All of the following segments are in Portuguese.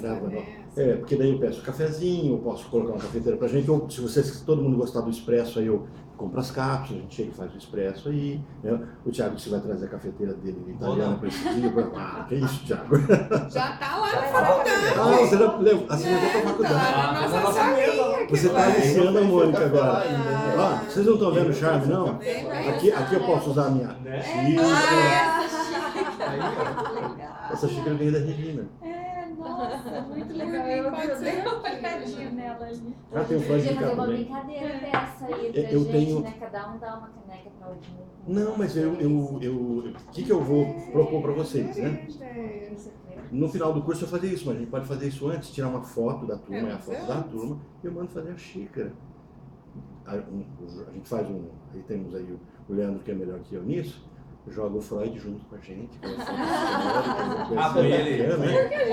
grava, porque daí eu peço cafezinho, eu posso colocar uma cafeteira pra gente, ou se todo mundo gostar do expresso, aí eu compro as cápsulas, a gente chega e faz o expresso aí, né? O Thiago, se vai trazer a cafeteira dele italiana para esse dia, que isso, Thiago? Já tá lá na faculdade. Ah, você já levou pra faculdade. Você tá aliciando a Mônica agora. Ó, vocês não estão vendo o charme, não? Aqui eu posso usar a minha essa xícara veio da Regina. Nossa, muito legal. Eu dei uma olhadinha nela ali. Ah, tem um Freud de Podia fazer cá uma também. brincadeira dessa aí pra Eu gente, tenho- né? Cada um dá uma caneca pra alguém. Não, mas o que eu vou propor para vocês, né? No final do curso eu fazer isso, mas a gente pode fazer isso antes, tirar uma foto da turma, a foto da turma, e eu mando fazer a xícara. A gente faz aí temos aí o Leandro, que é melhor que eu nisso, joga o Freud junto com a gente.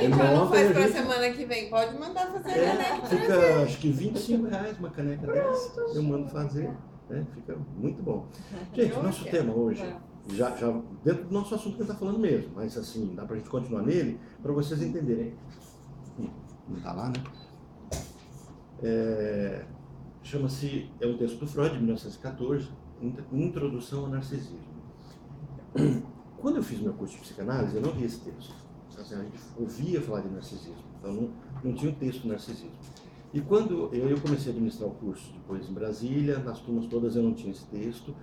Ele não faz pra semana que vem, pode mandar fazer a caneca. Fica, acho que R$25 uma caneca dessa, eu mando fazer, né? Fica muito bom. Gente, nosso tema hoje, já dentro do nosso assunto que a gente está falando mesmo, mas assim, dá pra gente continuar nele, para vocês entenderem. Não tá lá, né? Chama-se, é um texto do Freud, de 1914, Introdução ao Narcisismo. Quando eu fiz meu curso de psicanálise, eu não vi esse texto. Assim, a gente ouvia falar de narcisismo, então não tinha um texto narcisismo. E quando eu comecei a administrar o curso depois em Brasília, nas turmas todas eu não tinha esse texto.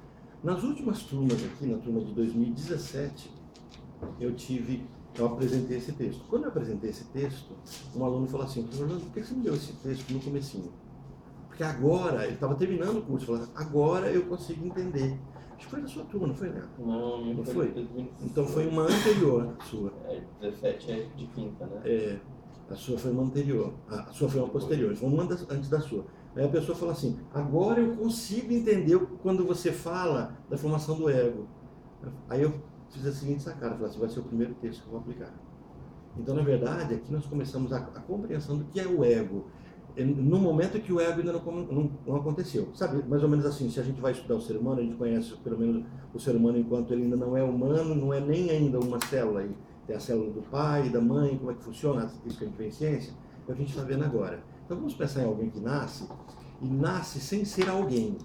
Nas últimas turmas aqui, na turma de 2017, eu apresentei esse texto. Quando eu apresentei esse texto, um aluno falou assim: professor Orlando, por que você me deu esse texto no comecinho? Porque agora, ele estava terminando o curso, falando, agora eu consigo entender. Acho que foi na sua turma, não foi, Leandro? Não foi. Então foi uma anterior sua. 17 é de quinta, né? A sua foi uma anterior, a sua foi uma posterior, foi uma antes da sua. Aí a pessoa fala assim: agora eu consigo entender quando você fala da formação do ego. Aí eu fiz a seguinte sacada, falei assim: vai ser o primeiro texto que eu vou aplicar. Então, na verdade, aqui nós começamos a compreensão do que é o ego. No momento que o ego ainda não aconteceu. Sabe, mais ou menos assim, se a gente vai estudar o ser humano, a gente conhece pelo menos o ser humano enquanto ele ainda não é humano, não é nem ainda uma célula. Tem a célula do pai, da mãe, como é que funciona, isso que a gente vê em ciência, é o que a gente está vendo agora. Então vamos pensar em alguém que nasce, e nasce sem ser alguém.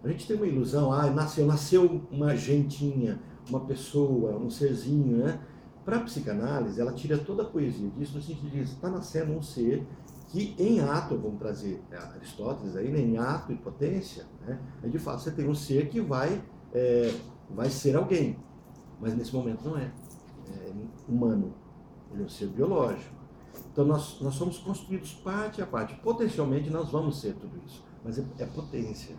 A gente tem uma ilusão, nasceu uma gentinha, uma pessoa, um serzinho, né? Para a psicanálise, ela tira toda a poesia disso, no sentido de está nascendo um ser que em ato, vamos trazer Aristóteles aí, né, em ato e potência, né, de fato você tem um ser que vai ser alguém, mas nesse momento não é humano, ele é um ser biológico. Então nós somos construídos parte a parte, potencialmente nós vamos ser tudo isso, mas é potência.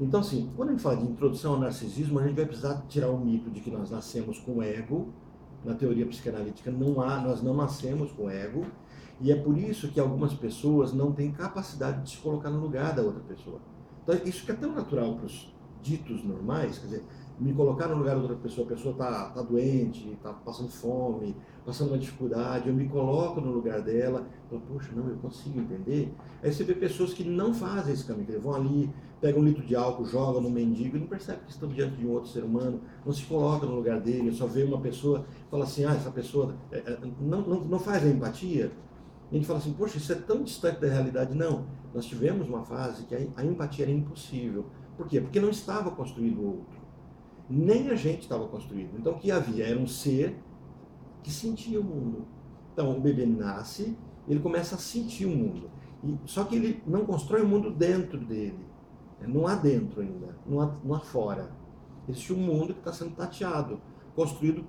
Então assim, quando a gente fala de introdução ao narcisismo, a gente vai precisar tirar o mito de que nós nascemos com ego. Na teoria psicanalítica nós não nascemos com ego. E é por isso que algumas pessoas não têm capacidade de se colocar no lugar da outra pessoa. Então, isso que é tão natural para os ditos normais, quer dizer, me colocar no lugar da outra pessoa, a pessoa está doente, está passando fome, passando uma dificuldade, eu me coloco no lugar dela, eu, poxa, não, eu consigo entender. Aí você vê pessoas que não fazem esse caminho, que vão ali, pegam um litro de álcool, jogam no mendigo e não percebem que estão diante de um outro ser humano, não se colocam no lugar dele, só vê uma pessoa, fala assim, essa pessoa não faz a empatia. E a gente fala assim, poxa, isso é tão distante da realidade. Não, nós tivemos uma fase que a empatia era impossível. Por quê? Porque não estava construído o outro. Nem a gente estava construído. Então o que havia era um ser que sentia o mundo. Então o bebê nasce, ele começa a sentir o mundo. Só que ele não constrói o mundo dentro dele. Não há dentro ainda, não há fora. Existe um mundo que está sendo tateado, construído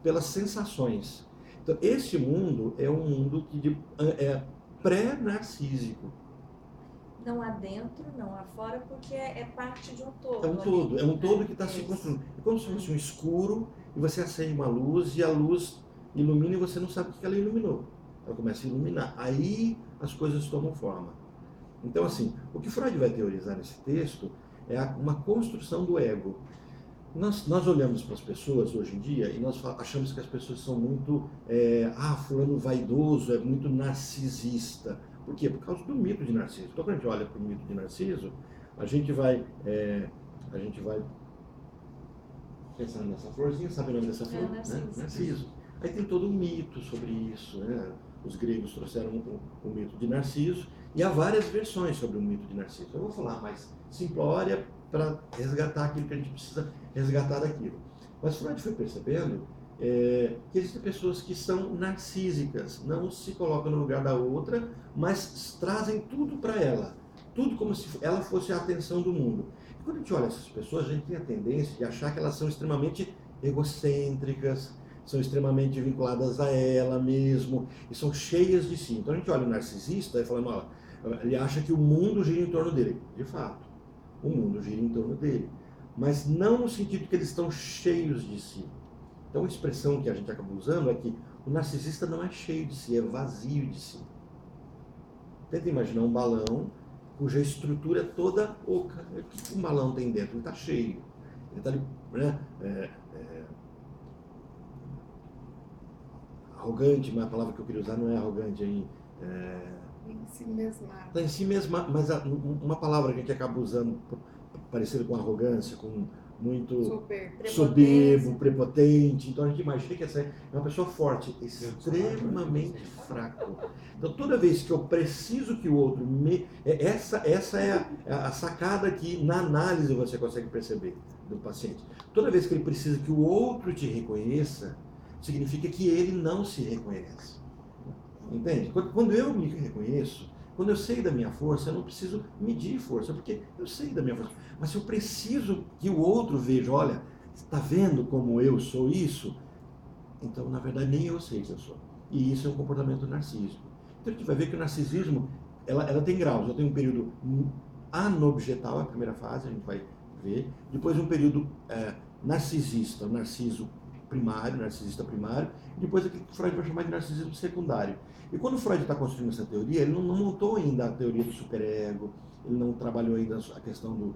pelas sensações. Então, esse mundo é um mundo que é pré-narcísico. Não há dentro, não há fora, porque é parte de um todo. É um todo que está se construindo. É como se fosse um escuro e você acende uma luz e a luz ilumina e você não sabe o que ela iluminou. Ela começa a iluminar. Aí as coisas tomam forma. Então, assim, o que Freud vai teorizar nesse texto é uma construção do ego. Nós olhamos para as pessoas hoje em dia e nós achamos que as pessoas são muito, fulano vaidoso, é muito narcisista. Por quê? Por causa do mito de Narciso. Então, quando a gente olha para o mito de Narciso, a gente vai pensando nessa florzinha, sabe o nome dessa flor? Narciso. Aí tem todo um mito sobre isso, né? Os gregos trouxeram o mito de Narciso, e há várias versões sobre o mito de Narciso. Eu vou falar mais simplória para resgatar aquilo que a gente precisa resgatar daquilo. Mas Freud foi percebendo que existem pessoas que são narcísicas, não se colocam no lugar da outra, mas trazem tudo para ela, tudo como se ela fosse a atenção do mundo. E quando a gente olha essas pessoas, a gente tem a tendência de achar que elas são extremamente egocêntricas, são extremamente vinculadas a ela mesmo, e são cheias de si. Então a gente olha o narcisista e falando, ó, ele acha que o mundo gira em torno dele. De fato, o mundo gira em torno dele, mas não no sentido que eles estão cheios de si. Então a expressão que a gente acaba usando é que o narcisista não é cheio de si, é vazio de si. Tenta imaginar um balão cuja estrutura é toda oca. O que um balão tem dentro? Ele está cheio. Ele está ali, né? Arrogante, mas a palavra que eu queria usar não é arrogante aí. Em si mesma. Está em si mesma, mas uma palavra que a gente acaba usando parecida com arrogância, com muito soberbo, prepotente. Então a gente imagina que essa é uma pessoa forte, extremamente fraco. Então toda vez que eu preciso que o outro essa é a sacada que na análise você consegue perceber do paciente. Toda vez que ele precisa que o outro te reconheça, significa que ele não se reconhece. Entende? Quando eu me reconheço, quando eu sei da minha força, eu não preciso medir força, porque eu sei da minha força. Mas se eu preciso que o outro veja, olha, está vendo como eu sou isso? Então, na verdade, nem eu sei que eu sou. E isso é um comportamento narcísico. Então, a gente vai ver que o narcisismo, ela tem graus. Eu tenho um período anobjetal, a primeira fase, a gente vai ver. Depois um período narcisista, o narciso primário, narcisista primário. E depois aquilo que Freud vai chamar de narcisismo secundário. E quando Freud está construindo essa teoria, ele não montou ainda a teoria do superego, ele não trabalhou ainda a questão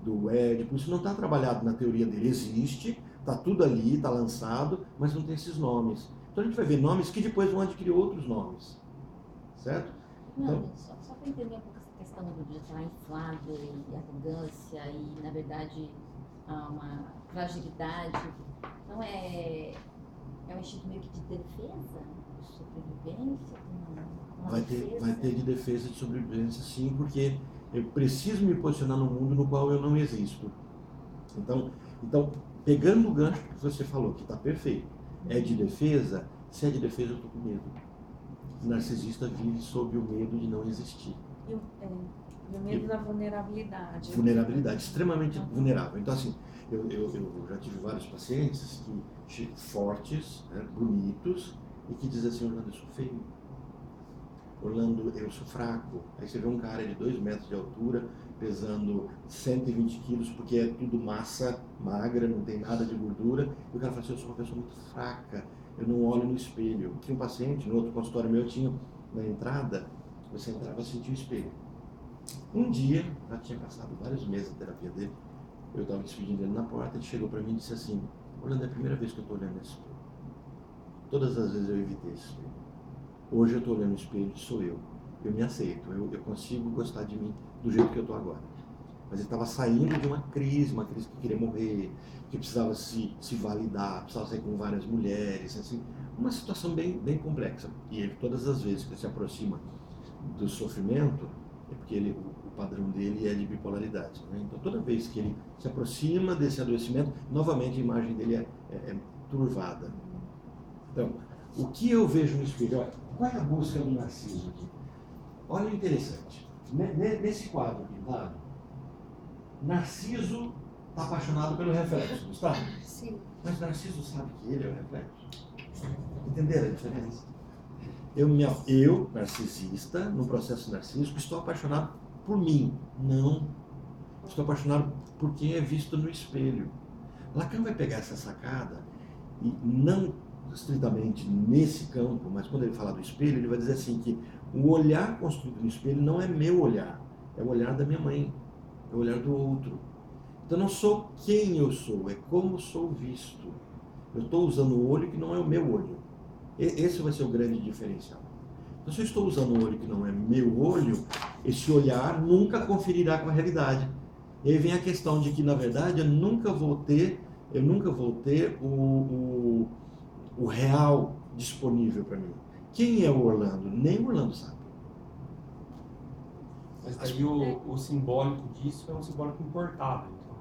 do Édipo, isso não está trabalhado na teoria dele. Existe, está tudo ali, está lançado, mas não tem esses nomes. Então a gente vai ver nomes que depois vão adquirir outros nomes, certo? Não, então, só para entender um pouco essa questão de estar inflado e arrogância e, na verdade, uma fragilidade, não é um instinto meio que de defesa? Sobrevivência? Vai ter de defesa e de sobrevivência, sim, porque eu preciso me posicionar no mundo no qual eu não existo. Então pegando o gancho que você falou, que está perfeito, é de defesa, se é de defesa eu estou com medo. O narcisista vive sob o medo de não existir. E o medo da vulnerabilidade. Vulnerabilidade, extremamente vulnerável. Então, assim, eu já tive vários pacientes fortes, né, bonitos, e que dizem assim, Orlando, eu sou feio. Orlando, eu sou fraco. Aí você vê um cara de 2 metros de altura, pesando 120 quilos, porque é tudo massa magra, não tem nada de gordura. E o cara fala assim, eu sou uma pessoa muito fraca, eu não olho no espelho. Tinha um paciente, no outro consultório meu, tinha na entrada, você entrava e sentia o espelho. Um dia, já tinha passado vários meses da terapia dele, eu estava despedindo dele na porta, ele chegou para mim e disse assim, Orlando, é a primeira vez que eu estou olhando nesse espelho. Todas as vezes eu evitei esse espelho. Hoje eu estou olhando no espelho e sou eu. Eu me aceito, eu consigo gostar de mim do jeito que eu estou agora. Mas ele estava saindo de uma crise que queria morrer, que precisava se validar, precisava sair com várias mulheres, assim, uma situação bem complexa. E ele, todas as vezes que ele se aproxima do sofrimento, é porque o padrão dele é de bipolaridade. Né? Então toda vez que ele se aproxima desse adoecimento, novamente a imagem dele é turvada. Então, o que eu vejo no espelho? Olha, qual é a busca do narciso aqui? Olha o interessante. Nesse quadro pintado, Narciso está apaixonado pelo reflexo, não está? Sim. Mas Narciso sabe que ele é o reflexo. Entenderam a diferença? Eu, narcisista, no processo narcísico, estou apaixonado por mim. Não. Estou apaixonado por quem é visto no espelho. Lacan vai pegar essa sacada e não estritamente nesse campo, mas quando ele fala do espelho, ele vai dizer assim que o olhar construído no espelho não é meu olhar, é o olhar da minha mãe, é o olhar do outro. Então não sou quem eu sou, é como sou visto. Eu estou usando o olho que não é o meu olho. Esse vai ser o grande diferencial. Então se eu estou usando um olho que não é meu olho, esse olhar nunca conferirá com a realidade. E aí vem a questão de que, na verdade, eu nunca vou ter o real disponível para mim. Quem é o Orlando? Nem o Orlando sabe. Mas aí o simbólico disso é um simbólico importado, então.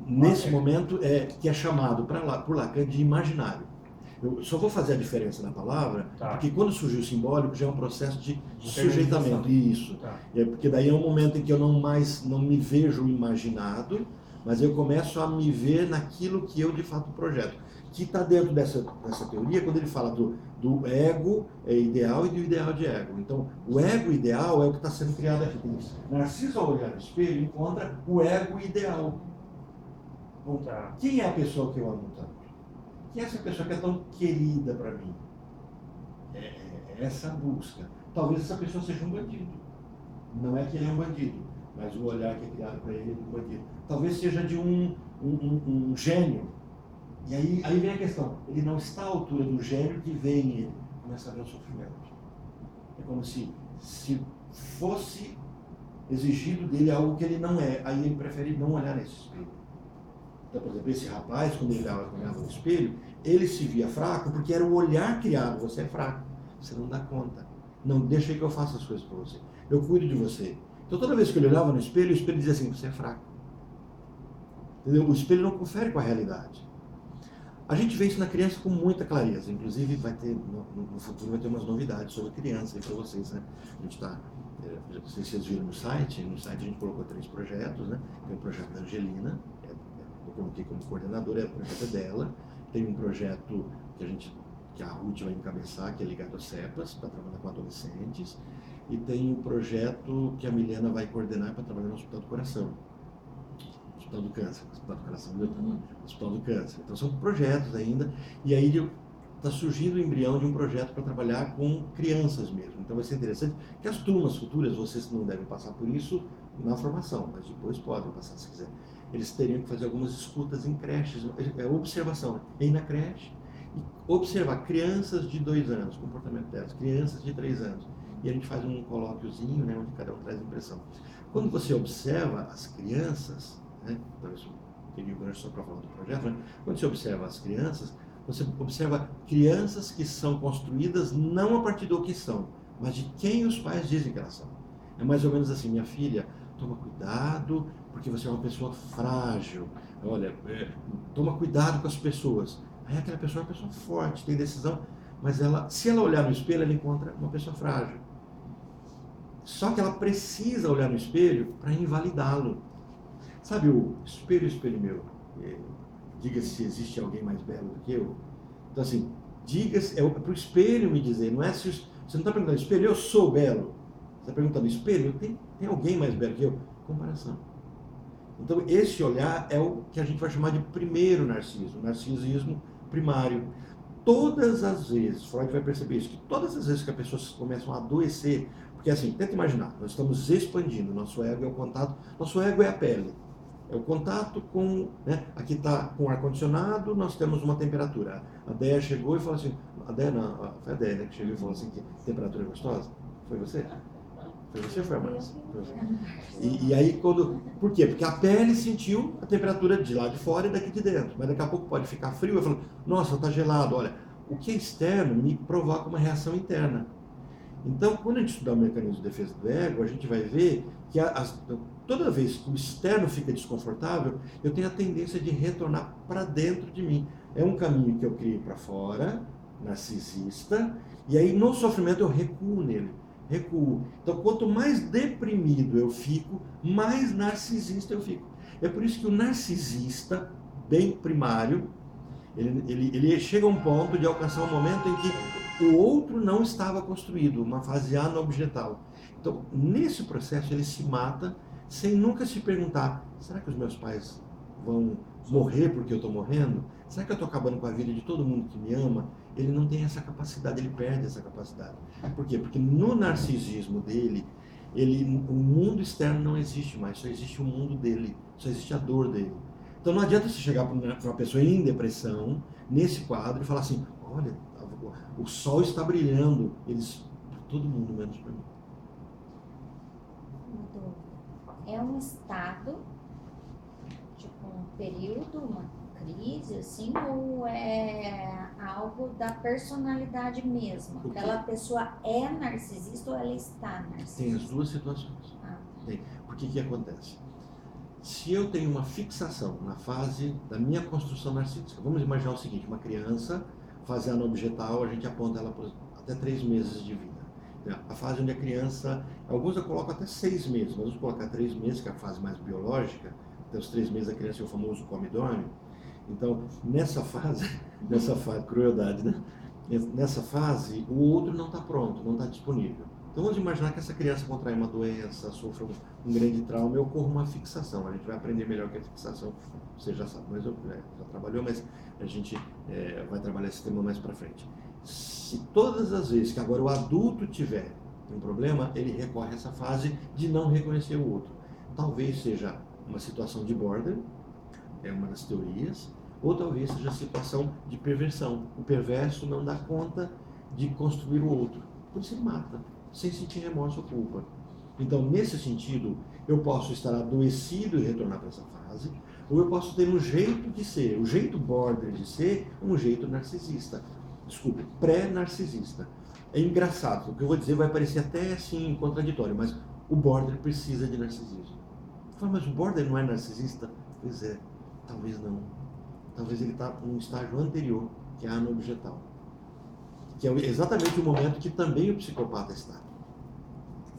Nesse momento, que é chamado por Lacan de imaginário. Eu só vou fazer a diferença na palavra, porque quando surgiu o simbólico já é um processo de sujeitamento. Isso. Tá. Porque daí é um momento em que eu não me vejo imaginado, mas eu começo a me ver naquilo que eu de fato projeto. Que está dentro dessa teoria, quando ele fala do ego ideal e do ideal de ego. Então, o ego ideal é o que está sendo criado aqui. Narciso, ao olhar no espelho, encontra o ego ideal. Bom, quem é a pessoa que eu amo tanto? Quem é essa pessoa que é tão querida para mim? É essa busca. Talvez essa pessoa seja um bandido. Não é que ele é um bandido, mas o olhar que é criado para ele é um bandido. Talvez seja de um gênio. E aí vem a questão. Ele não está à altura do gênio que vê em ele. Começa a ver o sofrimento. É como se fosse exigido dele algo que ele não é. Aí ele prefere não olhar nesse espelho. Então, por exemplo, esse rapaz, quando ele olhava no espelho, ele se via fraco porque era o olhar criado. Você é fraco. Você não dá conta. Não, deixa aí que eu faço as coisas para você. Eu cuido de você. Então, toda vez que ele olhava no espelho, o espelho dizia assim, você é fraco. Entendeu? O espelho não confere com a realidade. A gente vê isso na criança com muita clareza. Inclusive, vai ter, no futuro vai ter umas novidades sobre criança aí para vocês, né? A gente está, não sei se vocês viram no site a gente colocou 3 projetos, né? Tem o projeto da Angelina, eu coloquei como coordenadora, o projeto dela. Tem um projeto que a Ruth vai encabeçar, que é ligado ao CEPAS, para trabalhar com adolescentes. E tem o projeto que a Milena vai coordenar para trabalhar no Hospital do Coração. Hospital do Câncer, Hospital do Coração, Hospital do Câncer. Então são projetos ainda, e aí está surgindo o embrião de um projeto para trabalhar com crianças mesmo. Então vai ser interessante que as turmas futuras, vocês não devem passar por isso na formação, mas depois podem passar se quiser. Eles teriam que fazer algumas escutas em creches, observação, ir na creche e observar crianças de 2 anos, comportamento delas, crianças de 3 anos. E a gente faz um colóquiozinho, né, onde cada um traz impressão. Quando você observa as crianças, talvez eu teria o gancho só para falar do projeto, né? Quando você observa as crianças, você observa crianças que são construídas não a partir do que são, mas de quem os pais dizem que elas são. É mais ou menos assim, minha filha, toma cuidado, porque você é uma pessoa frágil, olha, toma cuidado com as pessoas. Aí aquela pessoa é uma pessoa forte, tem decisão, mas se ela olhar no espelho, ela encontra uma pessoa frágil. Só que ela precisa olhar no espelho para invalidá-lo. Sabe o espelho, espelho meu? Diga se existe alguém mais belo do que eu. Então assim, diga é para o espelho me dizer, não é se você não está perguntando espelho, eu sou belo. Você está perguntando espelho, tem alguém mais belo que eu? Comparação. Então esse olhar é o que a gente vai chamar de primeiro narciso, o narcisismo primário. Todas as vezes, Freud vai perceber isso, que todas as vezes que as pessoas começam a adoecer, porque assim, tenta imaginar, nós estamos expandindo, nosso ego é o contato, nosso ego é a pele. É o contato com, aqui está com ar-condicionado, nós temos uma temperatura. A Déia chegou e falou assim, foi a Déia que chegou e falou assim, que temperatura é gostosa? Foi você? Foi você ou foi a Márcia? E aí por quê? Porque a pele sentiu a temperatura de lá de fora e daqui de dentro. Mas daqui a pouco pode ficar frio, eu falo, nossa, está gelado, olha. O que é externo me provoca uma reação interna. Então, quando a gente estudar o mecanismo de defesa do ego, a gente vai ver que toda vez que o externo fica desconfortável, eu tenho a tendência de retornar para dentro de mim. É um caminho que eu criei para fora, narcisista, e aí no sofrimento eu recuo nele. Então, quanto mais deprimido eu fico, mais narcisista eu fico. É por isso que o narcisista, bem primário, ele chega a um ponto de alcançar um momento em que o outro não estava construído, uma fase anobjetal. Então, nesse processo, ele se mata sem nunca se perguntar, será que os meus pais vão morrer porque eu estou morrendo? Será que eu estou acabando com a vida de todo mundo que me ama? Ele não tem essa capacidade, ele perde essa capacidade. Por quê? Porque no narcisismo dele, o mundo externo não existe mais, só existe o mundo dele, só existe a dor dele. Então não adianta você chegar para uma pessoa em depressão, nesse quadro, e falar assim, olha, o sol está brilhando, para todo mundo, menos para mim. É um estado, tipo um período, uma crise, assim, ou é algo da personalidade mesmo? Aquela pessoa é narcisista ou ela está narcisista? Tem as duas situações. Ah, Tem. Por que acontece? Se eu tenho uma fixação na fase da minha construção narcísica, vamos imaginar o seguinte, uma criança, fase anobjetal, a gente aponta ela até 3 meses de vida. A fase onde a criança, alguns eu coloco até 6 meses, mas vamos colocar 3 meses, que é a fase mais biológica, até os 3 meses a criança é o famoso come e dorme. Então, nessa fase, crueldade, né? Nessa fase, o outro não está pronto, não está disponível. Então vamos imaginar que essa criança contrai uma doença, sofra um grande trauma e ocorra uma fixação. A gente vai aprender melhor que a fixação, você já sabe, mas já trabalhou, mas a gente vai trabalhar esse tema mais para frente. Se todas as vezes que agora o adulto tiver um problema, ele recorre a essa fase de não reconhecer o outro. Talvez seja uma situação de border, é uma das teorias, ou talvez seja a situação de perversão. O perverso não dá conta de construir o outro, por isso ele mata, sem sentir remorso ou culpa. Então, nesse sentido, eu posso estar adoecido e retornar para essa fase, ou eu posso ter um jeito de ser, o jeito border de ser, um jeito narcisista. Desculpe, pré-narcisista. É engraçado, o que eu vou dizer vai parecer até assim contraditório, mas o border precisa de narcisismo. Fala, mas o border não é narcisista? Pois é, talvez não. Talvez ele está num estágio anterior, que é a anobjetal. Que é exatamente o momento que também o psicopata está.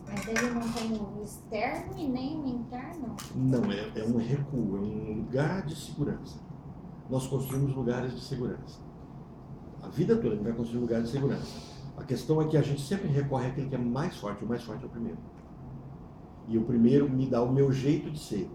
mas ele não tem o externo e nem o interno? Não, é um recuo, é um lugar de segurança. Nós construímos lugares de segurança. A vida toda a gente vai construir lugares de segurança. A questão é que a gente sempre recorre àquele que é mais forte, o mais forte é o primeiro. E o primeiro me dá o meu jeito de ser.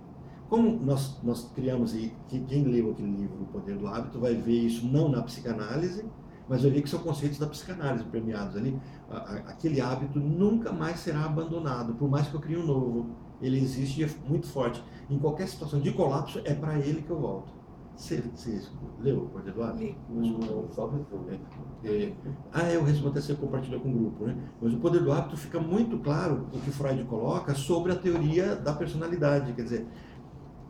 Como nós criamos, e quem leu aquele livro, O Poder do Hábito, vai ver isso não na psicanálise, mas vai ver que são conceitos da psicanálise premiados ali. Aquele hábito nunca mais será abandonado, por mais que eu crie um novo. Ele existe e é muito forte. Em qualquer situação de colapso, é para ele que eu volto. Você leu O Poder do Hábito? Não, só Eu respondo até você compartilhou com o grupo, né? Mas o Poder do Hábito fica muito claro o que Freud coloca sobre a teoria da personalidade. Quer dizer,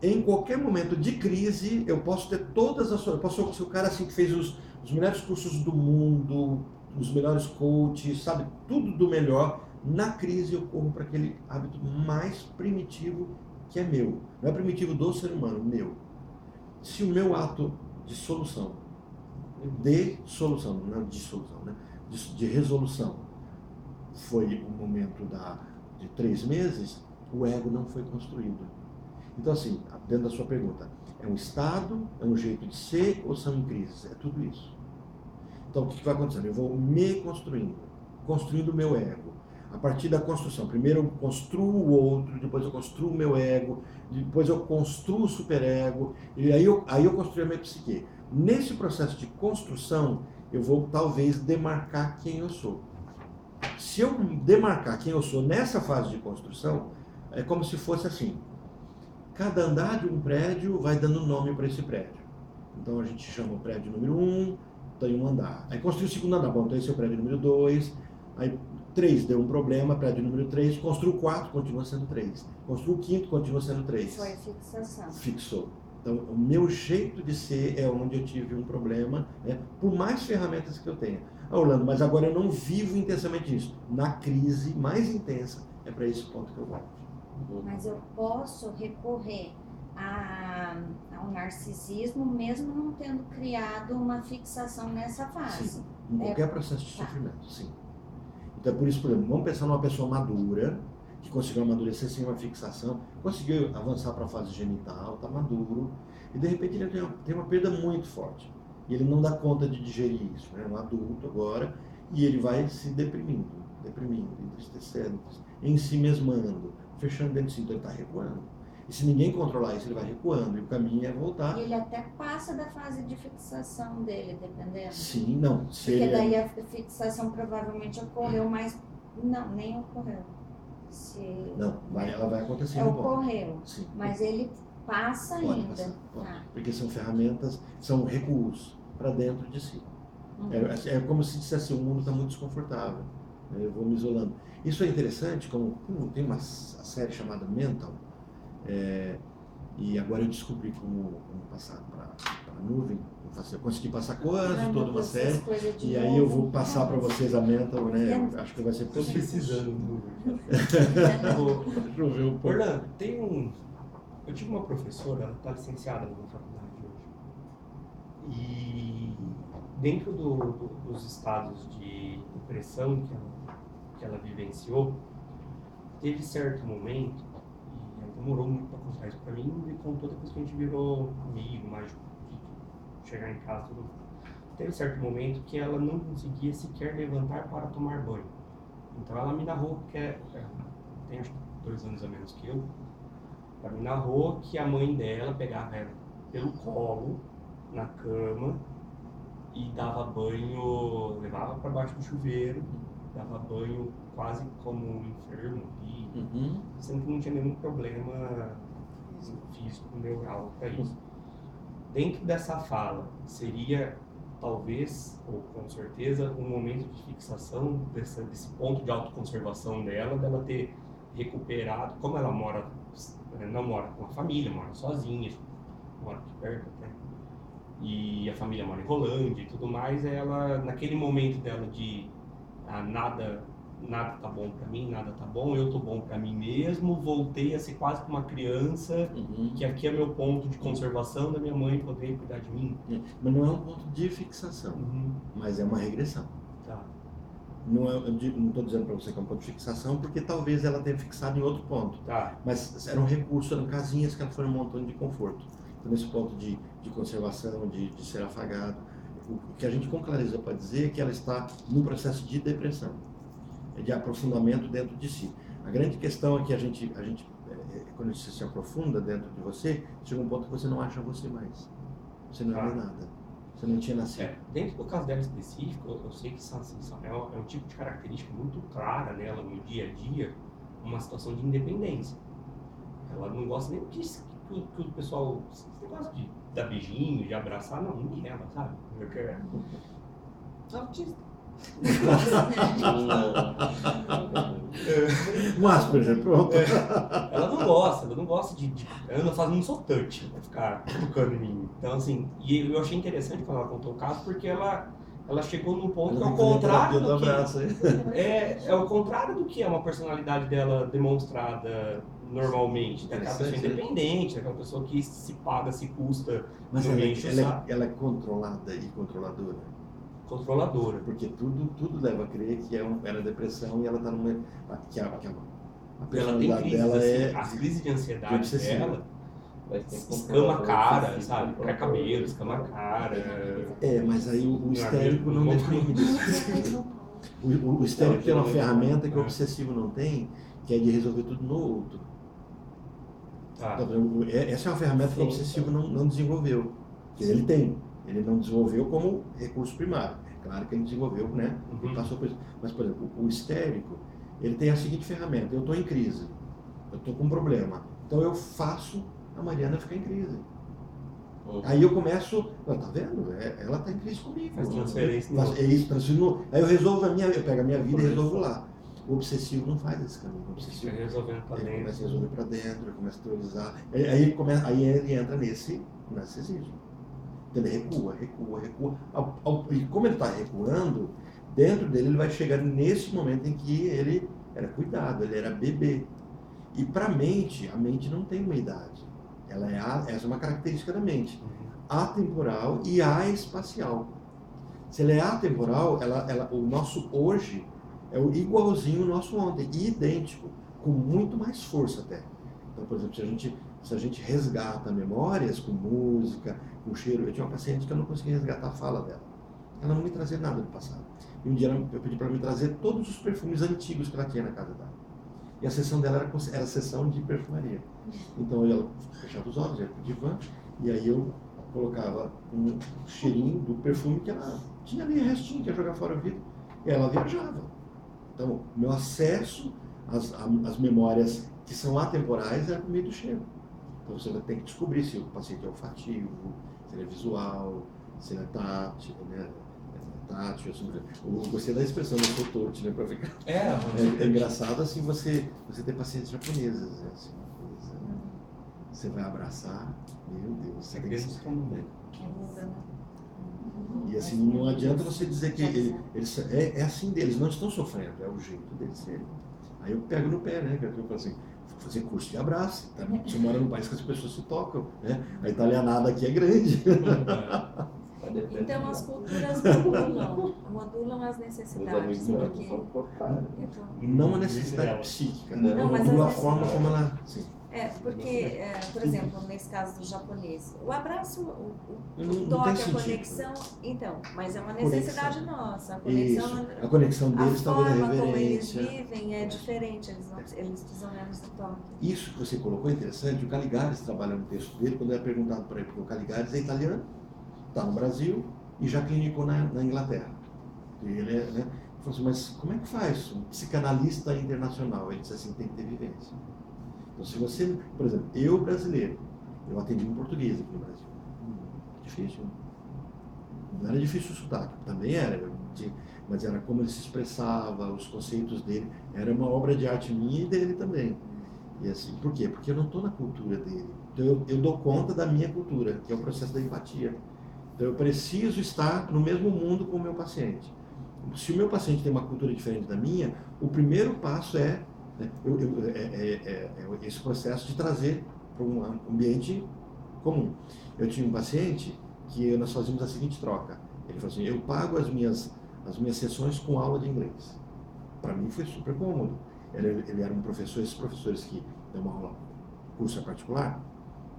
em qualquer momento de crise, eu posso ter todas as suas... Eu posso ser o cara assim que fez os melhores cursos do mundo, os melhores coaches, sabe? Tudo do melhor. Na crise eu corro para aquele hábito mais primitivo que é meu. Não é primitivo do ser humano, meu. Se o meu ato de solução, não é dissolução, né? De resolução, foi o momento de 3 meses, o ego não foi construído. Então, assim, dentro da sua pergunta, é um estado, é um jeito de ser ou são em crises? É tudo isso. Então, o que vai acontecendo? Eu vou me construindo o meu ego. A partir da construção, primeiro eu construo o outro, depois eu construo o meu ego, depois eu construo o superego, e aí eu construo a minha psique. Nesse processo de construção, eu vou talvez demarcar quem eu sou. Se eu demarcar quem eu sou nessa fase de construção, é como se fosse assim. Cada andar de um prédio vai dando nome para esse prédio. Então a gente chama o prédio número 1, tem um andar. Aí construiu o segundo andar, bom, então esse é o prédio número 2, aí 3 deu um problema, prédio número 3, construiu o 4, continua sendo 3. Construiu o 5º, continua sendo 3. Foi fixação. Fixou. Então, o meu jeito de ser é onde eu tive um problema, né? Por mais ferramentas que eu tenha. Orlando, mas agora eu não vivo intensamente isso. Na crise mais intensa, é para esse ponto que eu volto. Mas eu posso recorrer ao narcisismo mesmo não tendo criado uma fixação nessa fase? Sim, em qualquer processo de sofrimento, sim. Então, por isso, por exemplo, vamos pensar numa pessoa madura, que conseguiu amadurecer sem uma fixação, conseguiu avançar para a fase genital, está maduro, e de repente ele tem uma perda muito forte. E ele não dá conta de digerir isso, né? É um adulto agora, e ele vai se deprimindo, entristecendo, em si mesmando, fechando dentro de si, então ele está recuando. E se ninguém controlar isso, ele vai recuando, e o caminho é voltar. E ele até passa da fase de fixação dele, dependendo. Sim, não. Porque daí a fixação provavelmente ocorreu, mas não, nem ocorreu. Não, ela vai acontecer. Ocorreu, sim, mas ele passa pode ainda. Passar, pode. Porque são ferramentas, são recuos para dentro de si. É como se dissesse, o mundo está muito desconfortável, eu vou me isolando. Isso é interessante, como tem uma série chamada Mental, e agora eu descobri como passar para aquela nuvem, eu consegui passar quase Ai, toda meu uma Deus, série, essas coisas de e aí eu novo. vou passar para vocês a menta, né? Eu acho que vai ser Estou possível. precisando do Chover um pouco. Orlando, eu tive uma professora, ela está licenciada na faculdade hoje. E dentro dos estados de depressão que ela vivenciou, teve certo momento, e ela demorou muito para contar isso para mim, me contou depois que a gente virou amigo, mais de chegar em casa, tudo. Teve certo momento que ela não conseguia sequer levantar para tomar banho. Então ela me narrou, tem acho que 2 anos a menos que eu, ela me narrou que a mãe dela pegava ela pelo colo, na cama, e dava banho, levava para baixo do chuveiro, dava banho quase como um enfermo, e sendo que não tinha nenhum problema físico, neural para isso. Dentro dessa fala, seria talvez, ou com certeza, um momento de fixação desse ponto de autoconservação dela ter recuperado, como ela não mora com a família, mora sozinha, mora aqui perto até, e a família mora em Rolândia e tudo mais, ela, naquele momento dela de nada tá bom pra mim, nada tá bom, eu tô bom pra mim mesmo, voltei a ser quase como uma criança, que aqui é meu ponto de conservação da minha mãe poder cuidar de mim. Mas não é um ponto de fixação, mas é uma regressão. Tá. Não estou dizendo para você que é um ponto de fixação, porque talvez ela tenha fixado em outro ponto. Tá. Mas era um recurso, eram casinhas que ela foi montando de conforto. Então, nesse ponto de conservação, de ser afagado, o que a gente com clareza pode dizer é que ela está num processo de depressão, de aprofundamento dentro de si. A grande questão é que a gente quando você se aprofunda dentro de você, chega um ponto que você não acha você mais. Você não é nada. Você não tinha nascido. Dentro do caso dela específico, eu sei que é um tipo de característica muito clara nela no dia a dia, uma situação de independência. Ela não gosta nem disso que o pessoal, esse negócio de dar beijinho, de abraçar, não me ela, sabe? Eu quero... Autista. Um Asperger, pronto. Ela não gosta de eu não sou touch pra ficar tocando em mim. Então, assim, e eu achei interessante quando ela contou o caso, porque ela chegou num ponto que é o contrário do que é o contrário do que é uma personalidade dela demonstrada normalmente, daquela pessoa independente, daquela pessoa que se paga, se custa. Mas ela é controlada e controladora. Controladora. Porque tudo leva a crer que era depressão e ela está numa... Que a personalidade dela é... As crises de ansiedade dela escama a cara, sabe? Cai cabelo, escama a cara. Mas aí o histérico não define isso. O histérico tem uma ferramenta que o obsessivo não tem, que é de resolver tudo no outro. Tá. Então, essa é uma ferramenta que o obsessivo não desenvolveu. Que ele tem. Ele não desenvolveu como recurso primário. Claro que ele desenvolveu, né? E passou por isso. Mas, por exemplo, o histérico, ele tem a seguinte ferramenta. Eu estou em crise. Eu estou com um problema. Então eu faço a Mariana ficar em crise. Aí eu começo... Tá vendo? Ela está em crise comigo. Faz transferência. É isso, transfiro. Aí eu pego a minha vida e resolvo lá. O obsessivo não faz esse caminho. O obsessivo resolvendo para dentro. Começa a resolver para dentro, começa a teorizar. Aí ele entra nesse narcisismo. Ele recua. E como ele está recuando, dentro dele ele vai chegar nesse momento em que ele era cuidado, ele era bebê. E para a mente não tem uma idade. Essa é uma característica da mente. Atemporal e espacial. Se ela é atemporal, o nosso hoje é igualzinho ao nosso ontem, idêntico, com muito mais força até. Então, por exemplo, se a gente resgata memórias com música, com cheiro. Eu tinha uma paciente que eu não conseguia resgatar a fala dela. Ela não me trazia nada do passado. E um dia eu pedi para ela me trazer todos os perfumes antigos que ela tinha na casa dela. E a sessão dela era a sessão de perfumaria. Então ela fechava os olhos, ia pro divã, e aí eu colocava um cheirinho do perfume que ela tinha ali, restinho, que ia jogar fora o vidro, e ela viajava. Então, o meu acesso às memórias que são atemporais era por meio do cheiro. Então você tem que descobrir se o paciente é olfativo, se ele é visual, se ele é tátil, né? Eu gostei da expressão do fotote, né? Pra ficar... É engraçado assim você ter pacientes japonesas, assim, uma coisa, você vai abraçar, Meu Deus, você tem que... Segredos estão no meio. E assim, não adianta você dizer que é assim deles, não estão sofrendo, é o jeito deles serem. Aí eu pego no pé, né? Eu falo assim, vou fazer curso de abraço. Tá? Você mora num país que as pessoas se tocam, né? A italianada aqui é grande. Então as culturas modulam as necessidades, porque... Não a necessidade psíquica, Não, mas modula a às vezes- forma como ela... Sim. Porque, por exemplo, nesse caso do japonês, o abraço, o Não toque, tem a sentido. conexão, então, mas é uma Conexão. necessidade nossa. A Isso. conexão, A conexão deles a talvez é forma como eles reverência. vivem é diferente, eles precisam menos do toque. Isso que você colocou é interessante. O Caligares trabalha no texto dele, quando era perguntado para ele, porque o Caligares é italiano, está no Brasil e já clinicou na Inglaterra. E ele é, né? Ele falou assim, mas como é que faz um psicanalista internacional? Ele disse assim, tem que ter vivência. Então, se você, por exemplo, eu brasileiro, eu atendi em português aqui no Brasil. Difícil. Não era difícil o sotaque, também era, mas era como ele se expressava, os conceitos dele. Era uma obra de arte minha e dele também. E assim, por quê? Porque eu não estou na cultura dele. Então eu dou conta da minha cultura, que é o processo da empatia. Então eu preciso estar no mesmo mundo com o meu paciente. Se o meu paciente tem uma cultura diferente da minha, o primeiro passo é esse processo de trazer para um ambiente comum. Eu tinha um paciente que nós fazíamos a seguinte troca. Ele falou assim, eu pago as minhas sessões com aula de inglês. Para mim foi super cômodo. Ele era um professor, esses professores que dão uma aula, curso particular,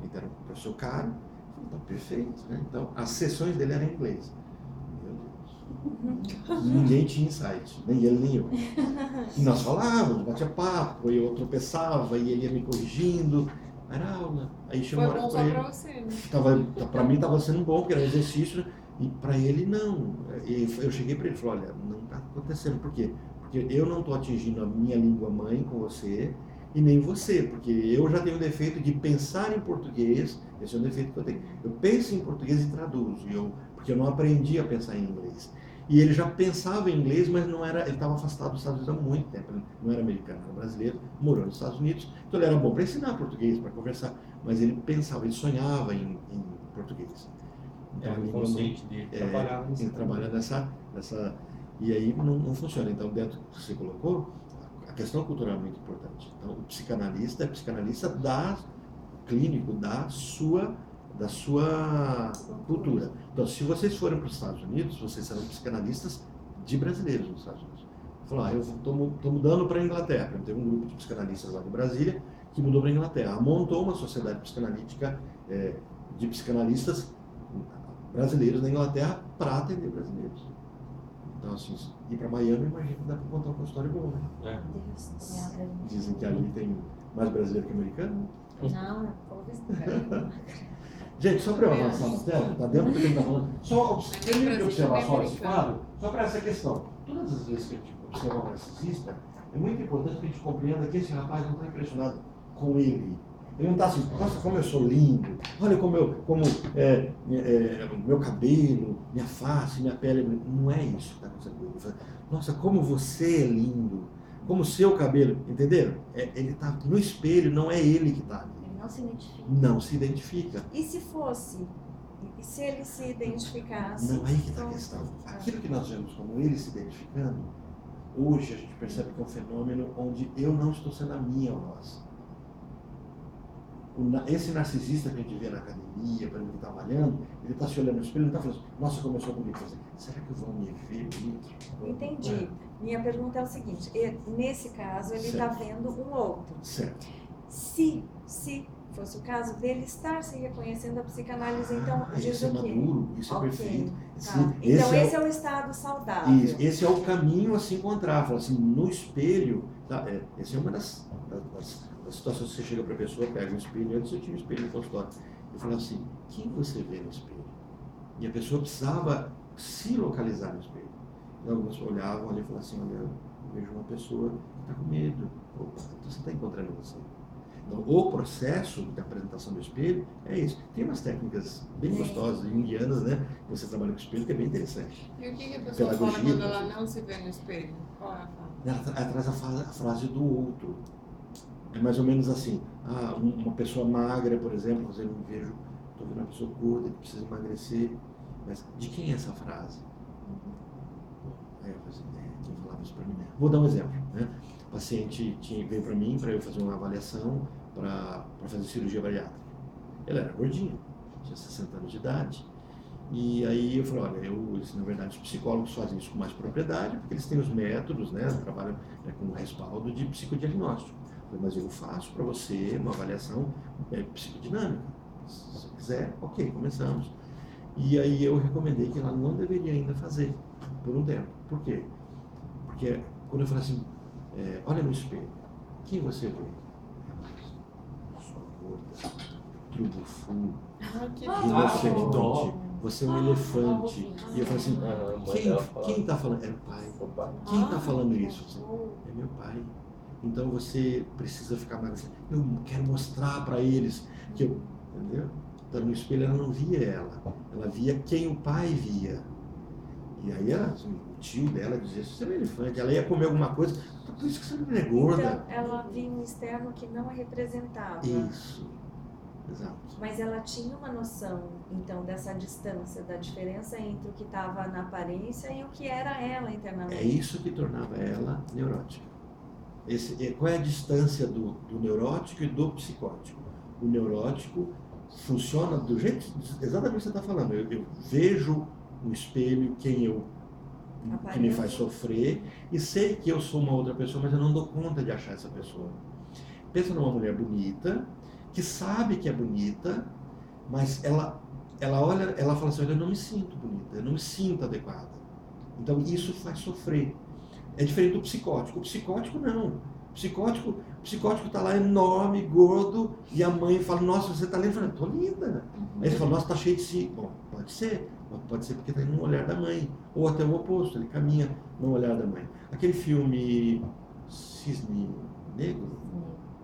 então era um professor caro, então perfeito, né? Então as sessões dele eram em inglês. Meu Deus. Ninguém tinha insight, nem ele nem eu. E nós falávamos, batia papo, e eu tropeçava, e ele ia me corrigindo. Era aula. Aí chegou Foi uma hora bom pra só ele. pra você, né? Para mim estava sendo bom, porque era um exercício, e para ele não. E eu cheguei para ele e falei, olha, não está acontecendo. Por quê? Porque eu não estou atingindo a minha língua mãe com você, e nem você, porque eu já tenho o defeito de pensar em português, esse é o defeito que eu tenho. Eu penso em português e traduzo, porque eu não aprendi a pensar em inglês. E ele já pensava em inglês, mas não era, ele estava afastado dos Estados Unidos há muito tempo, ele não era americano, era brasileiro, morou nos Estados Unidos, então ele era bom para ensinar português, para conversar, mas ele pensava, ele sonhava em português. Então, O conceito dele trabalhava ele trabalha nessa e aí não funciona. Então, dentro do que você colocou, a questão cultural é muito importante. Então, o psicanalista é psicanalista clínico da sua cultura. Então, se vocês forem para os Estados Unidos, vocês serão psicanalistas de brasileiros nos Estados Unidos. Falar, eu estou mudando para a Inglaterra. Tem um grupo de psicanalistas lá de Brasília que mudou para a Inglaterra. Montou uma sociedade psicanalítica de psicanalistas brasileiros na Inglaterra para atender brasileiros. Então, assim, ir para Miami, imagina que dá para contar uma história boa, né? Dizem que ali tem mais brasileiro que americano. Não, talvez. Gente, só para eu avançar no tema, tá dentro do que ele está falando. Só termino de observar só esse quadro, só para essa questão. Todas as vezes que a gente observa um narcisista, é muito importante que a gente compreenda que esse rapaz não está impressionado com ele. Ele não está assim, nossa, como eu sou lindo, olha como meu cabelo, minha face, minha pele. Não é isso que está acontecendo com ele. Ele fala, nossa, como você é lindo, como o seu cabelo, entenderam? Ele está no espelho, não é ele que está ali. Ele não se identifica. Não se identifica. E se fosse? E se ele se identificasse? Não, aí que está a questão. Aquilo que nós vemos como ele se identificando, hoje a gente percebe que é um fenômeno onde eu não estou sendo a minha voz. Esse narcisista que a gente vê na academia, para ele que está malhando, ele está se olhando no espelho e não está falando assim, nossa, como eu sou bonito. Será que vão me ver bonito? Entendi. Minha pergunta é o seguinte, nesse caso ele está vendo um outro. Certo. Se fosse o caso dele estar se reconhecendo a psicanálise, então diz Isso é o quê? maduro, isso é Ok, perfeito. tá. Então esse é o estado saudável. Isso, esse é o caminho a se encontrar. Fala assim, no espelho, tá? Essa é uma das situações que você chega para a pessoa, pega um espelho, antes eu tinha um espelho no consultório, e fala assim, quem você vê no espelho? E a pessoa precisava se localizar no espelho. E alguns olhavam ali e falavam assim, olha, eu vejo uma pessoa que está com medo. Opa, então você está encontrando você. Então, o processo de apresentação do espelho é isso. Tem umas técnicas bem gostosas, indianas, né? Você trabalha com o espelho, que é bem interessante. E o que a pessoa fala quando ela não se vê no espelho? Qual é a fala? Ela traz a frase do outro. É mais ou menos assim, uma pessoa magra, por exemplo, eu me vejo estou vendo uma pessoa gorda que precisa emagrecer, mas de quem é essa frase? Aí eu falei assim, quem falava isso para mim? Vou dar um exemplo, né? O paciente veio para mim para eu fazer uma avaliação para fazer cirurgia bariátrica. Ele era gordinho, tinha 60 anos de idade. E aí eu falei, olha, na verdade os psicólogos fazem isso com mais propriedade, porque eles têm os métodos, né, trabalham com respaldo de psicodiagnóstico. Eu falei, mas eu faço para você uma avaliação psicodinâmica. Se você quiser, ok, começamos. E aí eu recomendei que ela não deveria ainda fazer, por um tempo. Por quê? Porque quando eu falei assim, olha no espelho, quem você vê? Sua gorda, trubufu, rinoceronte, você é um elefante. E eu falei assim, quem está falando? Era o pai. Quem está falando isso? É meu pai. Então você precisa ficar mais... Eu quero mostrar para eles que eu... Entendeu? Então no espelho ela não via ela via quem o pai via. E aí ela, assim, o tio dela dizia, você é um elefante, ela ia comer alguma coisa, por isso que você não é gorda. Então ela via um externo que não a representava. Isso, exato. Mas ela tinha uma noção, então, dessa distância, da diferença entre o que estava na aparência e o que era ela internamente. É isso que tornava ela neurótica. Qual é a distância do neurótico e do psicótico? O neurótico funciona do jeito exatamente o que você está falando. Eu vejo no espelho que me faz sofrer e sei que eu sou uma outra pessoa, mas eu não dou conta de achar essa pessoa. Pensa numa mulher bonita, que sabe que é bonita, mas ela olha, ela fala assim, eu não me sinto bonita, eu não me sinto adequada. Então isso faz sofrer. É diferente do psicótico. O psicótico não. O psicótico está lá enorme, gordo, e a mãe fala, nossa, você está linda? Eu falo, estou linda. Aí você fala, nossa, está cheio de si. Bom, pode ser porque está no olhar da mãe. Ou até o oposto, ele caminha no olhar da mãe. Aquele filme Cisne Negro,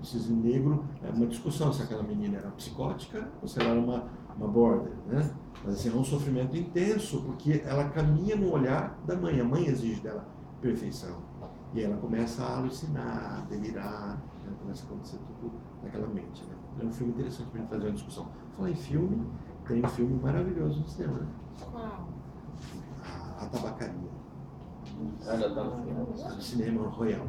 o Cisne Negro é uma discussão se aquela menina era psicótica ou se ela era uma border, né? Mas assim, é um sofrimento intenso, porque ela caminha no olhar da mãe. A mãe exige dela perfeição. E aí ela começa a alucinar, delirar, começa a acontecer tudo naquela mente, né? É um filme interessante para a gente fazer uma discussão. Falar em filme, tem um filme maravilhoso no cinema, né? Qual? A Tabacaria. Já tá no final. Está no cinema Royal.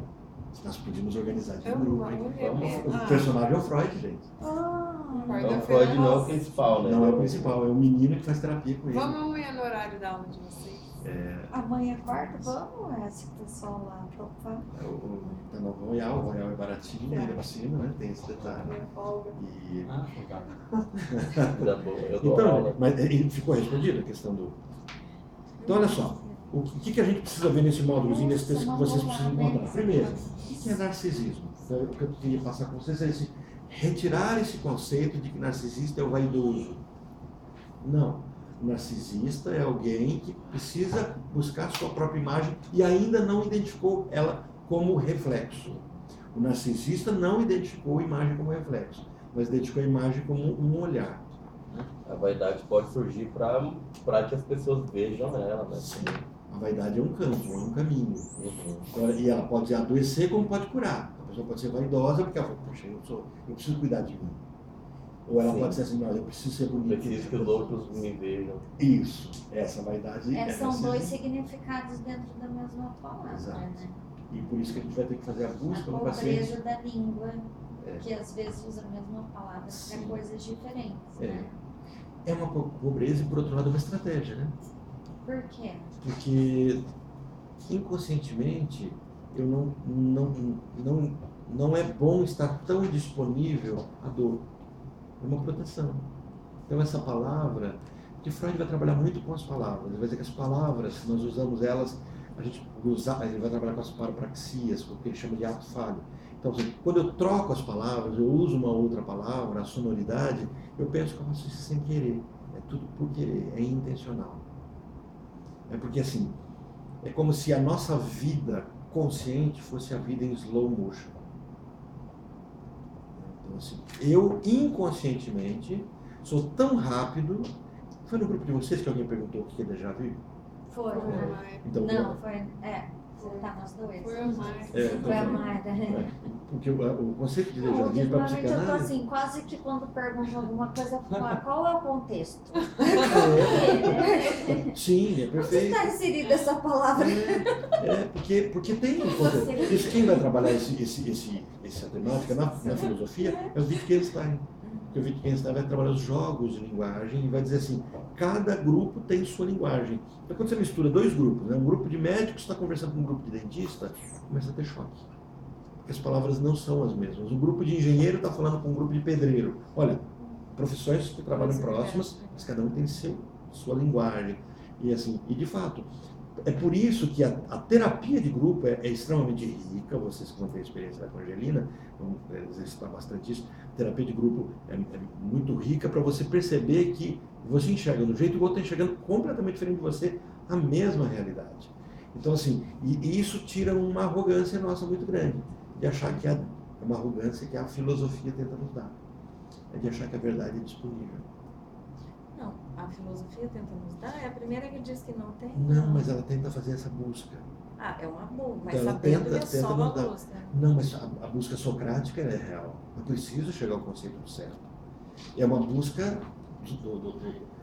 Nós podíamos organizar de Eu grupo, vou hein? ver. O personagem é o Freud, gente. Não, o Freud não é o principal, né? Não é o principal, é o menino que faz terapia com ele. Vamos amanhã no horário da aula de vocês. Amanhã quarta, vamos, esse pessoal lá topar. Tá no Royal, o Royal é baratinho, ainda por cima, né? Tem esse detalhe. E... legal. Coisa boa. Eu dou Então, aula. mas ele ficou respondida a questão do... Então, olha só, o que a gente precisa ver nesse módulozinho, nesse texto que vocês precisam encontrar? Primeiro, o que é narcisismo? Então, o que eu queria passar com vocês é retirar esse conceito de que narcisista é o vaidoso. Não. O narcisista é alguém que precisa buscar sua própria imagem e ainda não identificou ela como reflexo. O narcisista não identificou a imagem como reflexo, mas identificou a imagem como um olhar. A vaidade pode surgir para que as pessoas vejam ela, né? Sim. A vaidade é um campo, é um caminho. Uhum. E ela pode adoecer como pode curar. A pessoa pode ser vaidosa porque ela fala, poxa, eu preciso cuidar de mim. Ou ela Sim. pode ser assim, não, eu preciso ser bonita. Preciso que os outros me vejam. Isso, essa vaidade. São dois significados dentro da mesma palavra, Exato. né? E por isso que a gente vai ter que fazer a A busca no pobreza paciente. da língua, É. que às vezes usa a mesma palavra para Sim. coisas diferentes, É. né? É uma pobreza e, por outro lado, uma estratégia, né? Por quê? Porque inconscientemente eu não é bom estar tão disponível à dor. É uma proteção. Então essa palavra, que Freud vai trabalhar muito com as palavras, ele vai dizer que as palavras, se nós usamos elas, ele vai trabalhar com as parapraxias, o que ele chama de ato falho. Então, assim, quando eu troco as palavras, eu uso uma outra palavra, a sonoridade, eu penso que eu faço isso sem querer. É tudo por querer, é intencional. É porque assim, é como se a nossa vida consciente fosse a vida em slow motion. Então, assim, eu inconscientemente sou tão rápido. Foi no grupo de vocês que alguém perguntou o que é déjà vu? Foi, Foi né? Então, Não, foi. Você tá nós dois. Foi o mais. É, Foi a Marta. porque o conceito de Não, ideologia para a ultimamente eu tô psicanálise... assim, quase que quando perguntam alguma coisa, eu falo, qual é o contexto? Sim, é Onde perfeito. está inserida essa palavra? Porque tem um contexto. Isso, quem vai trabalhar essa temática na filosofia é o Wittgenstein. Porque o Wittgenstein vai trabalhar os jogos de linguagem e vai dizer assim, cada grupo tem sua linguagem. Então quando você mistura dois grupos, né, um grupo de médicos está conversando com um grupo de dentista, começa a ter choque. Porque as palavras não são as mesmas. Um grupo de engenheiro está falando com um grupo de pedreiro. Olha, profissões que trabalham próximas, mas cada um tem sua linguagem. E assim, e de fato, é por isso que a terapia de grupo é extremamente rica. Vocês que vão ter a experiência da Angelina vão exercitar bastante isso. A terapia de grupo é muito rica para você perceber que você enxerga do jeito e o outro está enxergando completamente diferente de você a mesma realidade. Então assim, e isso tira uma arrogância nossa muito grande, de achar que é uma arrogância que a filosofia tenta nos dar. É de achar que a verdade é disponível. Não, a filosofia tenta nos dar, é a primeira que diz que não tem. Não, mas ela tenta fazer essa busca. Ah, é uma busca, mas Ela sabendo tenta que é só uma nos dar. busca. Não, mas a busca socrática é real. Eu preciso chegar ao conceito do certo. É uma busca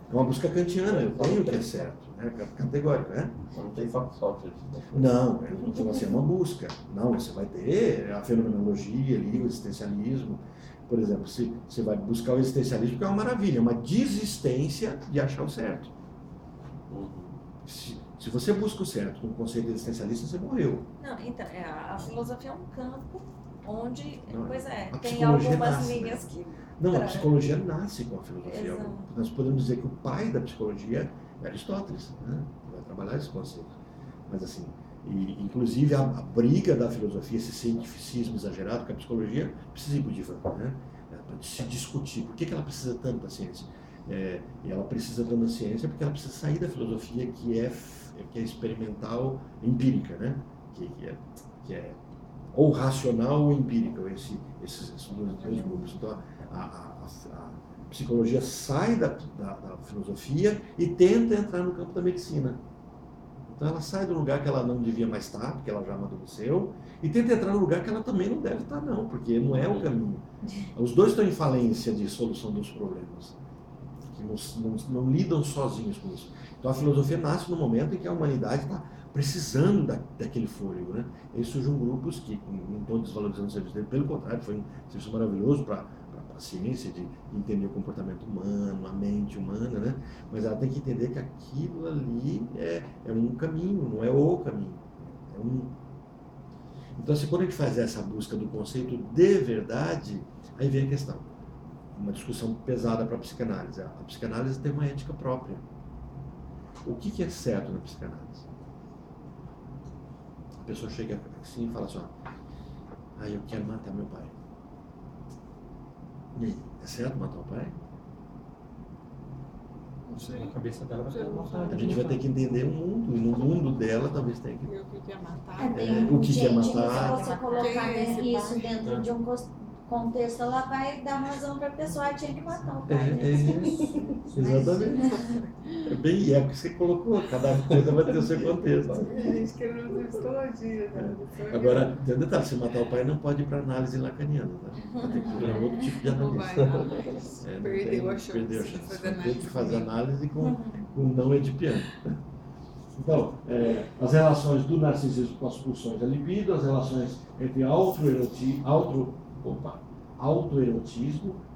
é uma busca kantiana. Eu tenho o que é certo, né? Categórico, né? Não tem só Sócrates. Não, eu não estou assim, é uma busca. Não, você vai ter a fenomenologia ali, o existencialismo. Por exemplo, se você vai buscar o existencialismo, que é uma maravilha, é uma desistência de achar o certo. Se você busca o certo com o conceito existencialista, você morreu. Não, então, a filosofia é um campo onde, Não, pois é, a tem psicologia algumas nasce, linhas que... Não, a psicologia nasce com a filosofia. Exato. Nós podemos dizer que o pai da psicologia é Aristóteles, né? Que vai trabalhar esse conceito. Mas assim, inclusive a briga da filosofia, esse cientificismo exagerado que a psicologia precisa ir por divã, né? Para se discutir. Por que ela precisa tanto da ciência? E ela precisa tanto da ciência porque ela precisa sair da filosofia que é experimental, empírica, né? Que é ou racional ou empírica, esses dois grupos. Então, a psicologia sai da filosofia e tenta entrar no campo da medicina. Então ela sai do lugar que ela não devia mais estar, porque ela já amadureceu, e tenta entrar no lugar que ela também não deve estar, não, porque não é o caminho. Os dois estão em falência de solução dos problemas, que não lidam sozinhos com isso. Então a filosofia nasce no momento em que a humanidade está precisando daquele fôlego, né? E surgem grupos que não estão desvalorizando o serviço dele, pelo contrário, foi um serviço maravilhoso para a ciência de entender o comportamento humano, a mente humana, né? Mas ela tem que entender que aquilo ali é um caminho, não é o caminho. Então, assim, quando a gente faz essa busca do conceito de verdade, aí vem a questão. Uma discussão pesada para a psicanálise. A psicanálise tem uma ética própria. O que é certo na psicanálise? A pessoa chega assim e fala assim, eu quero matar meu pai. E aí, é certo matar o pai? Não sei. Na cabeça dela vai ser uma A gente vai ter que entender o mundo, e no mundo dela talvez tenha que... E o que é matar? o que é matar. Se você colocar Quem é esse isso pai? dentro de um contexto, ela vai dar razão para a pessoa, tinha que matar o pai. Exatamente. E é o que você colocou, cada coisa vai ter o seu contexto. A gente querendo psicologia, né? Agora, tem um detalhe, se matar o pai não pode ir para análise lacaniana, tá? Vai ter que ir para outro tipo de Não analista. vai, não. Perdeu a chance Perdeu a de chance. fazer Tem análise que fazer comigo. análise com não edipiano. Então, as relações do narcisismo com as pulsões da libido, as relações entre autoerotismo,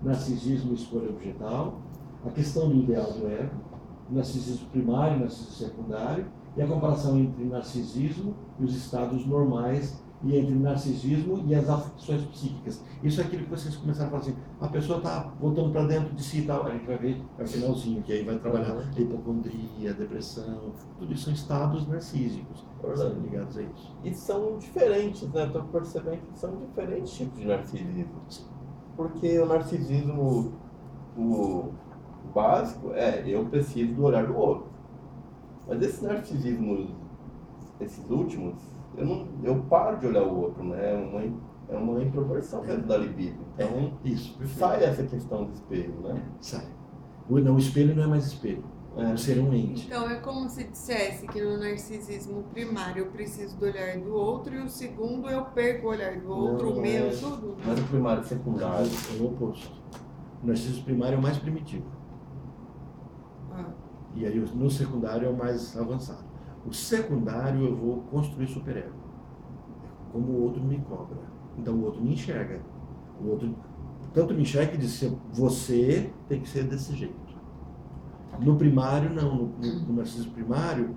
narcisismo e escolha objetal, a questão do ideal do ego, narcisismo primário e narcisismo secundário, e a comparação entre narcisismo e os estados normais, e entre narcisismo e as afecções psíquicas. Isso é aquilo que vocês começaram a falar assim, a pessoa está voltando para dentro de si e tal, a gente vai ver, é o finalzinho, que aí vai trabalhar a hipocondria, a depressão, tudo isso são estados narcísicos, são ligados a isso. E são diferentes, né? Estou percebendo que são diferentes tipos de narcisismo. Porque o narcisismo, o básico, eu preciso do olhar do outro. Mas esses narcisismos, esses últimos, eu paro de olhar o outro, né? É uma introversão mesmo da libido. Então, Isso, perfeito. sai essa questão do espelho, né? Sai. O espelho não é mais espelho. por ser um ente. Então é como se dissesse que no narcisismo primário eu preciso do olhar do outro e o segundo eu perco o olhar do outro, Não, o meu, é. tudo. Mas o primário e secundário. É o oposto. O narcisismo primário é o mais primitivo. Ah, E aí no secundário é o mais avançado. O secundário eu vou construir superego. Como o outro me cobra. Então o outro me enxerga. O outro tanto me enxerga que diz assim, você tem que ser desse jeito. No primário, não. No narcisismo primário,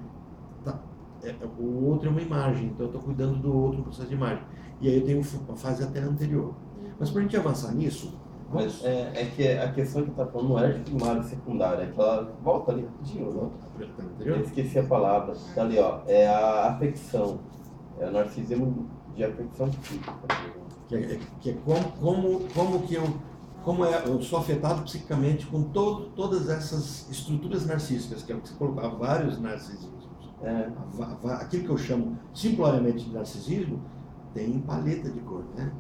o outro é uma imagem. Então eu estou cuidando do outro no processo de imagem. E aí eu tenho uma fase até anterior. Mas para a gente avançar nisso... Mas é que a questão que tá falando não é de primário e secundário, é que ela volta ali rapidinho. Volta para a Eu anterior? esqueci a palavra. Tá ali, ó. É a afecção. É o narcisismo de afecção psíquica. Que é como eu sou afetado psiquicamente com todas essas estruturas narcísicas, que é o que você colocou, há vários narcisismos. É. Aquilo que eu chamo simploriamente de narcisismo tem paleta de cor, né?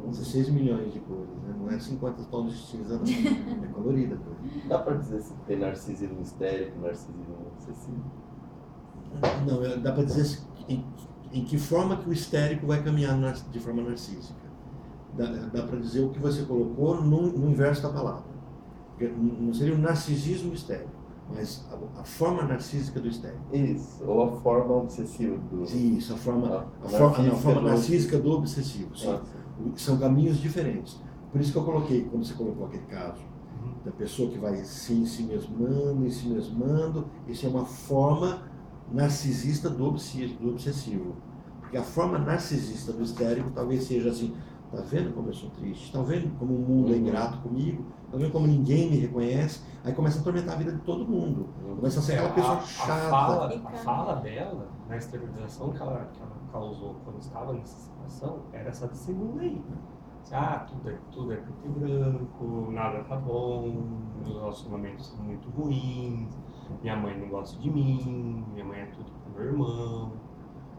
16 milhões de cores, né? Não é 50 tons de cinza, não. É colorida a cor. Dá pra dizer se tem narcisismo histérico, narcisismo obsessivo? Não, dá para dizer em que forma que o histérico vai caminhar de forma narcísica. Dá para dizer o que você colocou no inverso da palavra. Porque não seria o narcisismo histérico, mas a forma narcísica do histérico. Isso, ou a forma obsessiva do... Isso, a forma narcísica narcísica do obsessivo. Sim. Ah, São caminhos diferentes. Por isso que eu coloquei, quando você colocou aquele caso, da pessoa que vai se mesmando, isso é uma forma narcisista do obsessivo. Porque a forma narcisista do histérico talvez seja assim, tá vendo como eu sou triste? Tá vendo como o mundo é ingrato comigo? Tá vendo como ninguém me reconhece? Aí começa a atormentar a vida de todo mundo. Começa a ser aquela pessoa chata. A fala dela, na exteriorização que ela causou quando estava nessa situação, era essa de segunda aí. Tudo é preto e branco, nada tá bom, meus relacionamentos são muito ruins, minha mãe não gosta de mim, minha mãe é tudo pro meu irmão.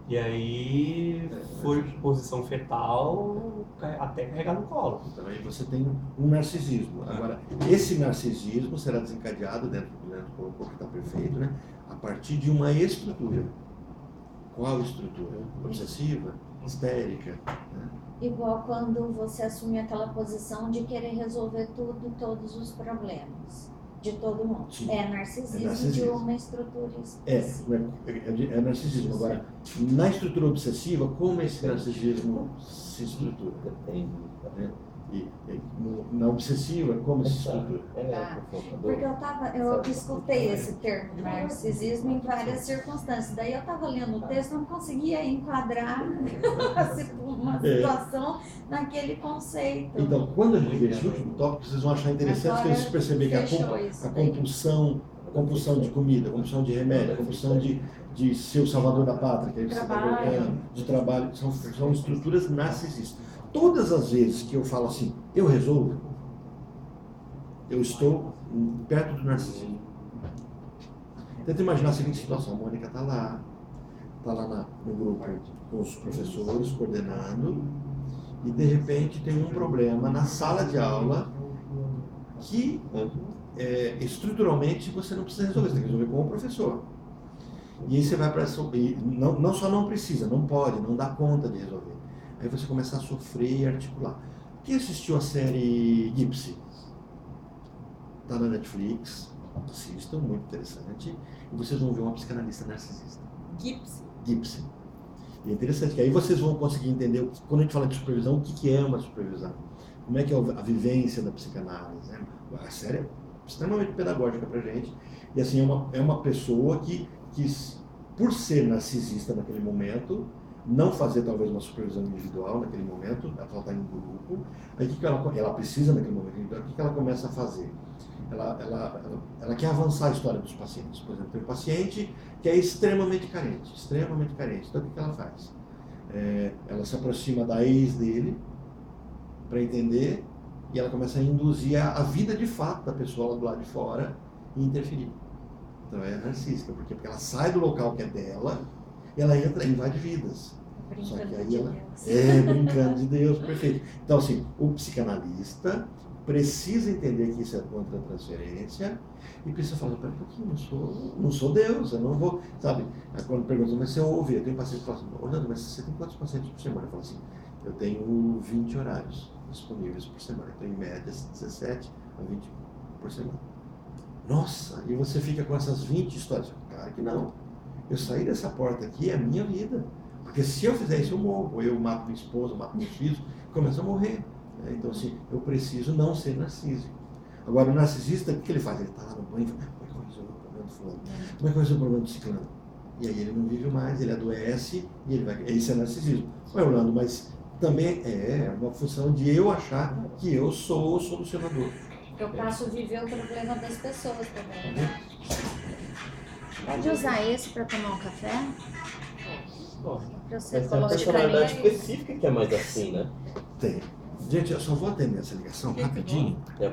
E aí foi posição fetal até carregar no colo. Então aí você tem um narcisismo. Agora, esse narcisismo será desencadeado dentro do colocou que está perfeito, né? A partir de uma estrutura. Qual estrutura? Obsessiva? Histérica? Né? Igual quando você assume aquela posição de querer resolver tudo, todos os problemas de todo mundo. Sim. É narcisismo, narcisismo de uma estrutura específica. É narcisismo. Agora, na estrutura obsessiva, como esse narcisismo se estrutura? Depende. Né? Na obsessiva, como se estrutura? Tá. Porque eu escutei esse termo narcisismo em várias circunstâncias. Daí eu estava lendo o texto, não conseguia enquadrar uma situação naquele conceito. Então, quando a gente vê esse último tópico, vocês vão achar interessante que eles perceberem que a compulsão de comida, a compulsão de remédio, a compulsão de ser o salvador da pátria, que aí você está colocando, de trabalho, são estruturas narcisistas. Todas as vezes que eu falo assim, eu resolvo, eu estou perto do narcisismo. Tenta imaginar a seguinte situação, a Mônica está lá no grupo com os professores, coordenando, e de repente tem um problema na sala de aula que estruturalmente você não precisa resolver, você tem que resolver com o professor. E aí você vai para essa... Não só não precisa, não pode, não dá conta de resolver. Aí você começa a sofrer e articular. Quem assistiu a série Gypsy? Está na Netflix, assistam, muito interessante. E vocês vão ver uma psicanalista narcisista. Gypsy. E é interessante que aí vocês vão conseguir entender, quando a gente fala de supervisão, o que é uma supervisão. Como é que é a vivência da psicanálise. Né? A série é extremamente pedagógica pra gente. E assim, é uma pessoa que por ser narcisista naquele momento, não fazer talvez uma supervisão individual naquele momento, ela está em grupo, aí o que ela precisa naquele momento, então, o que ela começa a fazer? Ela quer avançar a história dos pacientes. Por exemplo, tem um paciente que é extremamente carente. Então o que ela faz? Ela se aproxima da ex dele para entender e ela começa a induzir a vida de fato da pessoa lá do lado de fora e interferir. Então é narcísica, porque ela sai do local que é dela e ela entra e invade vidas. Só que Brincando aí de ela Deus. brincando de Deus, perfeito. Então, assim, o psicanalista precisa entender que isso é contra a transferência e precisa falar, pera um pouquinho, não sou Deus, eu não vou, sabe? Aí quando perguntam, mas você ouve, eu tenho paciente que fala assim, Orlando, mas você tem quantos pacientes por semana? Eu falo assim, eu tenho 20 horários disponíveis por semana, então em média 17 a 20 por semana. Nossa, e você fica com essas 20 histórias? Claro que não. Eu saí dessa porta aqui, é a minha vida. Porque se eu fizer isso, eu morro. Ou eu mato minha esposa, mato meus filhos, começo a morrer. Né? Então, assim, eu preciso não ser narcísico. Agora, o narcisista, o que ele faz? Ele está lá no banho e fala, como é que eu resolvo o problema do fulano? Como é que eu resolvo o problema do ciclano? E aí ele não vive mais, ele adoece e ele vai... Isso é narcisismo. Ué, Orlando, mas também é uma função de eu achar que eu sou o solucionador. Eu passo a viver o problema das pessoas também, né? Pode usar esse para tomar um café? Bom, Para você mas tem a colocar personalidade aí. específica que é mais assim, né? Tem. Gente, eu só vou atender essa ligação rapidinho. É a